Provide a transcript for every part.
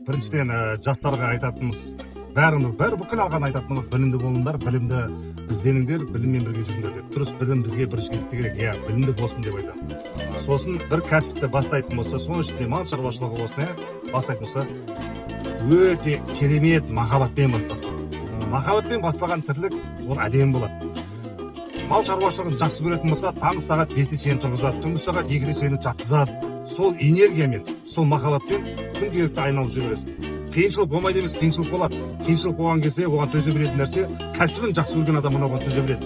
біріншіден жастарға айтатынымыз, бәрі бүкіл алған айтатынымыз, білімді болыңдар, білімді ізденіңдер, біліммен бірге жүріңдер деп. Дұрыс, білім бізге бірінші кезекте керек, иә, білімді болсын деп айтамын. Сосын бір кәсіпті бастайтын болса, соның ішінде мал шаруашылығы болсын, бастайтын болса, өте керемет махаббатпен бастасын. Махаббатпен бастаған тірлік ол әдемі болады. Мал шаруашылығын жақсы көретін болса, таңғы сағат 5-те сені тұрғызады, түнгі сағат 2-де сені жатқызады. Сол энергиямен, сол махаббатпен күнделікті айналып жүре бересің. Қиыншылық болмайды емес, қиыншылық болады. Қиыншылық болған кезде оған төзе білетін нәрсе, кәсібін жақсы көрген адам оған төзе біледі.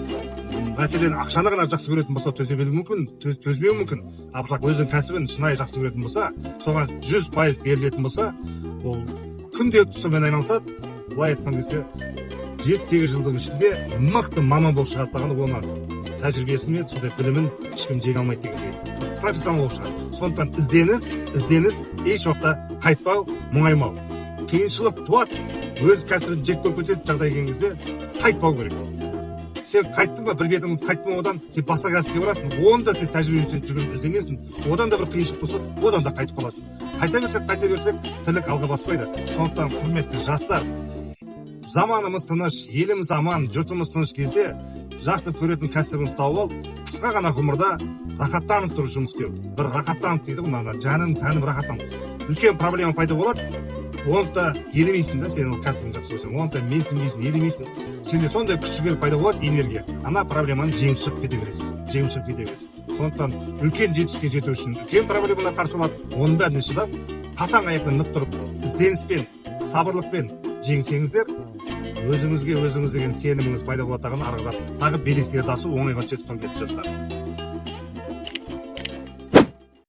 Мәселен, ақшаны ғана жақсы көретін болса, төзе білуі мүмкін, төзбеуі мүмкін. Бірақ өзінің кәсібін шынайы жақсы көретін болса, соған 100% берілетін болса, ол күнделікті сонымен айналысады. Былай айтқан кезде 7-8 жылдың ішінде мықты маман болып шығады дағаны, оның тәжірибесімен, сондай білімін ешкім жеңе алмайды дегендей. Профессионал болып шығады. Сондықтан ізденіс, еш уақытта қайтпау, мұңаймау. Қиыншылық туады, өз кәсібін жек көріп кетеді жағдай келген кезде қайтпау керек. Сен қайттың ба, бір бетіңіз қайттың ба, одан сен басқа кәсіпке барасың, онда сен тәжірибемен жүрген ізденесің, одан да бір қиыншылық болса, одан да қайтып қаласың. Қайта берсек, тірлік алға баспайды. Сондықтан құрметті жастар, заманымыз тыныш, еліміз аман, жұртымыз тыныш кезде жақсы көретін кәсібіңізді тауып ал, қысқа ғана ғұмырда рахаттанып тұрып жұмыс істеу. Бір рахаттанып дейді, мына жаным, тәнім рахаттанып. Үлкен проблема пайда болады, оны да елемейсің да, сен ол кәсібін жақсы көрсең, оны да менсінбейсің, елемейсің. Сенде сондай күш-жігер пайда болады, энергия. Ана проблеманы жеңіп шығып кете бересіз. Сондықтан үлкен жетістікке жету үшін үлкен проблемалар қарсы алады, оның бәріне шыдап, қатаң аяқпен нық тұрып, ізденіспен, сабырлықпен жеңсеңіздер, өзіңізге өзіңіз деген сеніміңіз пайда болады, ары қарап тағы белестерді асу оңайға түседі. Құрметті жастар.